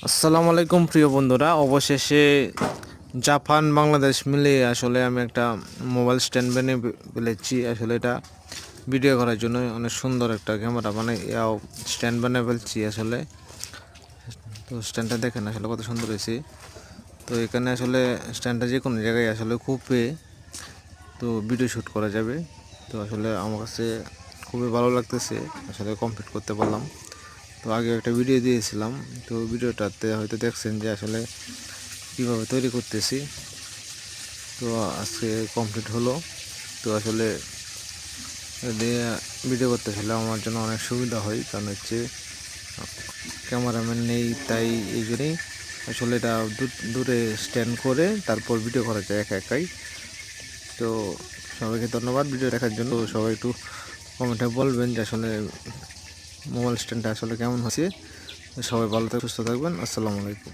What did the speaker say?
আসসালামু আলাইকুম প্রিয় বন্ধুরা, অবশেষে জাপান বাংলাদেশ মিলিয়ে আসলে আমি একটা মোবাইল স্ট্যান্ড বানিয়ে ফেলেছি। আসলে এটা ভিডিও করার জন্য অনেক সুন্দর একটা ক্যামেরা মানে স্ট্যান্ড বানিয়ে ফেলছি আসলে। তো স্ট্যান্ডটা দেখেন আসলে কত সুন্দর হয়েছে। তো এখানে আসলে স্ট্যান্ডটা যে কোনো জায়গায় আসলে খুবই তো ভিডিও শ্যুট করা যাবে। তো আসলে আমার কাছে খুবই ভালো লাগতেছে, আসলে কমপ্লিট করতে পারলাম। তো আগে একটা ভিডিও দিয়েছিলাম, তো ভিডিওটাতে হয়তো দেখছেন যে আসলে কীভাবে তৈরি করতেছি। তো আজকে কমপ্লিট হলো। তো আসলে ভিডিও করতে আসলে আমার জন্য অনেক সুবিধা হয়, কারণ হচ্ছে ক্যামেরাম্যান নেই, তাই এই জন্যই আসলে এটা দূরে স্ট্যান্ড করে তারপর ভিডিও করা যায় একা একাই। তো সবাইকে ধন্যবাদ ভিডিও দেখার জন্য। সবাই একটু কমেন্টে বলবেন যে আসলে মোবাইল স্ট্যান্ডটা আসলে কেমন হচ্ছে। সবাই ভালো সুস্থ থাকবেন। আসসালামু আলাইকুম।